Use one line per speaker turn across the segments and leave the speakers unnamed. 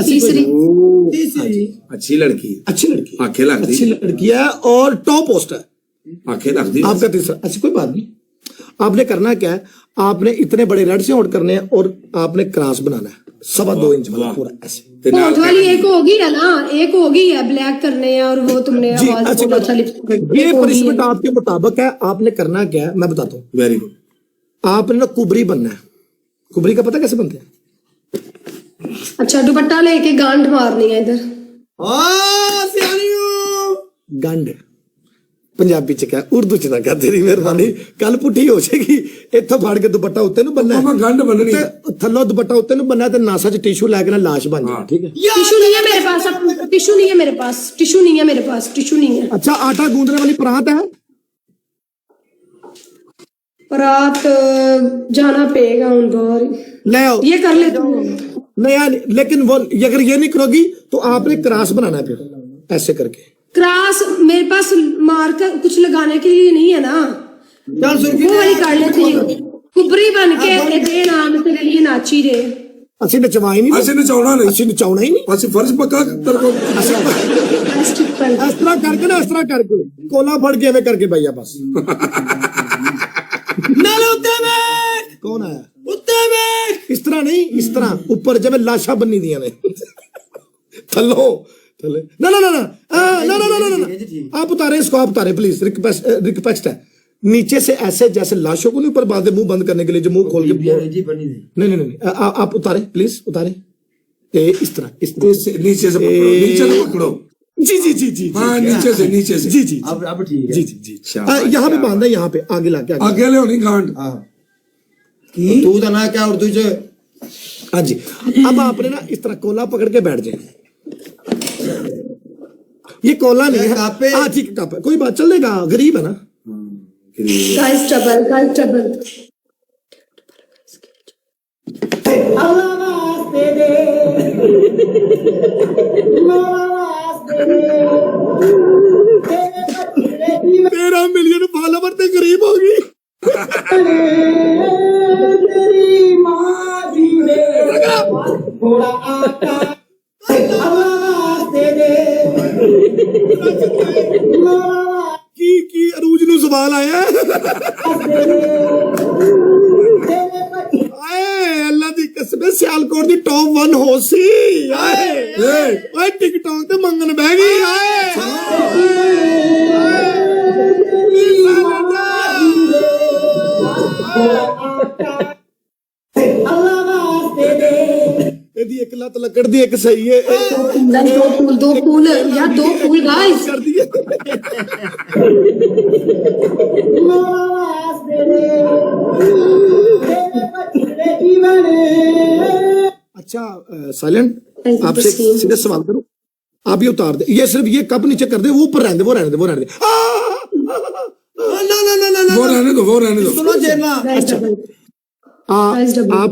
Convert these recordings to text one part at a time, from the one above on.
तीसरी
अच्छी लड़की आंखें लगती,
अच्छी लड़की है और टॉप पोस्ट है,
आंखें लगती।
आपका तीसरा। अच्छा कोई बात नहीं, आपने करना क्या है, आपने इतने बड़े रेड से आउट करने हैं और आपने क्रॉस बनाना है 2.25 इंच वाला पूरा ऐसे।
होंठ वाली एक होगी है ना, एक होगी है ब्लैक करने हैं और वो तुमने
जी
आवाज
अच्छा,
बहुत अच्छा लिप
ये पनिशमेंट आपके मुताबिक है। आपने करना क्या है मैं बताता हूँ।
Very good.
आपने ना कुबरी बनना है। कुबरी का पता कैसे बनते हैं?
अच्छा दुपट्टा लेके गांठ मारनी है इधर।
गंढ पंजाबी च क्या, उर्दू च ना क्या, तेरी मेहरबानी कल पुठी हो जाएगी। इत्थों फड़ के दुपट्टा उत्ते नु बनना है,
गंढ बननी है,
थल्लों दुपट्टा उत्ते नु बनना है, ते नासा च टिश्यू लेके ना लाश बन जाए। ठीक है,
टिश्यू नहीं है मेरे पास, टिश्यू नहीं है मेरे पास, टिश्यू नहीं है मेरे पास, टिश्यू नहीं है।
अच्छा आटा गूंदने वाली परात है?
रात जाना पेगा उन बाहर,
ले आओ,
ये कर ले तुम।
नहीं यार, लेकिन वो अगर ये नहीं करोगी तो आपने क्रॉस बनाना है फिर ऐसे करके।
क्रॉस मेरे पास मार कर कुछ लगाने के लिए नहीं है ना, वो वाली कर लेती हूँ। कुबरी बन के दे नाम तेरे लिए नाची रे।
असि नचवा ही नहीं,
असि नचाउना नहीं,
असि नचाउना ही नहीं,
असि फर्ज पक्का तेरे को
इस तरह करके ना, इस तरह करके कोला फड़ के एवं करके भैया बस। कौन आया? इस तरह नहीं, इस तरह ऊपर जब लाशा बनी दिया ने थलो थले। ना ना ना ना ना ना ना ना, आप उतारे इसको, आप उतारे प्लीज, रिक्वेस्ट है। नीचे से ऐसे जैसे लाशों को नहीं ऊपर बांधे मुंह बंद करने के लिए, जो मुंह खोल के नहीं नहीं नहीं, आप उतारे प्लीज, उतारे इस तरह, इस
नीचे से पकड़ो, नीचे से पकड़ो।
जी जी जी जी,
हाँ नीचे से, नीचे से।
जी जी
अब ठीक है।
जी जी जी, यहाँ पे बांधा, यहाँ पे आगे लाके
आगे ले होनी गांठ।
तू तो ना क्या उर्दू च।
हाँ जी, अब आपने ना इस तरह कोला पकड़ के बैठ जाए। ये कोला नहीं है, हाँ ठीक है, कप है, कोई बात चलेगा, गरीब है ना।
Guys double, guys double.
तेरह मिलियन फॉलोवर ते गरीब होगी। की अरूज नु सवाल आया अल्लाह दी कसम, सियालकोट दी टॉप 1 हो सी आए टिकटॉक ते मंगन बह गई। यदि एक लत लकड़ दी एक सही है,
दो फूल या दो फूल गाइस
कर दिए। अच्छा साइलेंट, आपसे सीधे सवाल करूं, आप ये उतार दे, ये सिर्फ ये कप नीचे कर दे, वो ऊपर रहने दे, वो रहने दे, वो रहने दे।
वो रहने दो, वो रहने दो।
सुनो जेना,
आप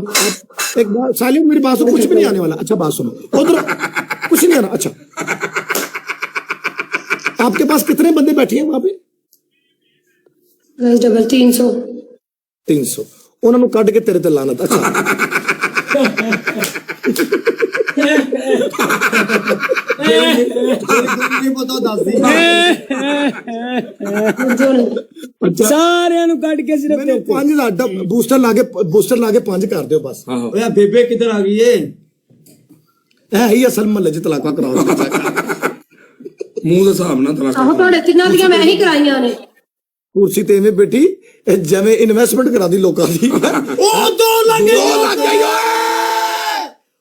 एक बार साइलेंट, मेरी बात सुनो, कुछ भी नहीं आने वाला। अच्छा बात सुनो, उधर कुछ नहीं आना। अच्छा आपके पास कितने बंदे बैठे हैं वहां पे?
गाइस डबल 300
300 उन्होंने कट के तेरे ते लानत। अच्छा
सारे कट के सिर्फ
5000 बूस्टर लाके 5 कर दो बस।
ओए बेबे किधर आ गई है
ही असल महल्ले च तलाका कराओ।
मुंह दे हिसाब नाल तलाक।
आहो ਤੁਹਾਡੇ ਤਿੰਨਾਂ ਦੀਆਂ ਮੈਂ ਹੀ ਕਰਾਈਆਂ ਨੇ।
कुर्सी ते एवें बैठी जिवें इन्वेस्टमेंट करा दी लोकां दी। ओ 2 ਲੱਖ गई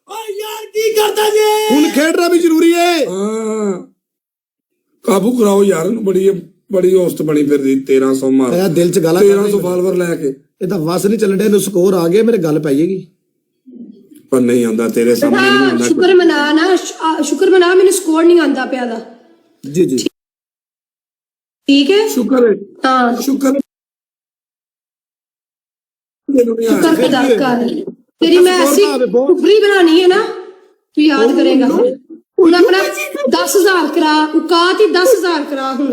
ओ यार की करदा जे हुन खेडना भी जरूरी है।
हां काबू कराओ यार, बड़ी औसत बनी फिरदी 1300 मार
दिल च गाला
1300 फॉलोवर लेके
ਇਹਦਾ ਵਸ ਨਹੀਂ ਚੱਲਣ ਡਿਆ, ਇਹਨੂੰ ਸਕੋਰ ਆ ਗਿਆ, ਮੇਰੇ ਗੱਲ ਪਾਈਏਗੀ
ਪਰ ਨਹੀਂ ਆਉਂਦਾ ਤੇਰੇ ਸਾਹਮਣੇ ਨਹੀਂ ਆਉਂਦਾ।
ਸ਼ੁਕਰ ਮਨਾ ਨਾ, ਸ਼ੁਕਰ ਮਨਾ, ਮੈਨੂੰ ਸਕੋਰ ਨਹੀਂ ਆਉਂਦਾ ਪਿਆ ਦਾ।
जी जी
ठीक है,
शुक्र है,
हाँ
शुक्र
शुक्र अदा कर। तेरी मैं ऐसी टुकड़ी बनानी है ना, तू याद करेगा। हूं अपना 10,000 करा, औकात ही 10,000 करा। हूं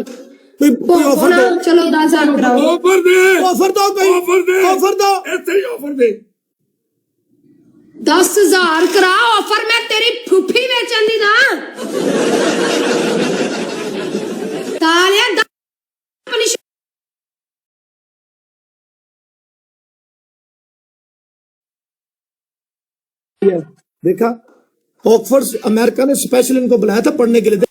ऑफर दो,
चलो 10,000 कराओ।
ऑफर दे,
ऑफर दो, कोई ऑफर दो,
ऐसे ही ऑफर दे।
10,000 करा ऑफर, मैं तेरी
देखा ऑक्सफोर्ड अमेरिका ने स्पेशल इनको बुलाया था पढ़ने के लिए।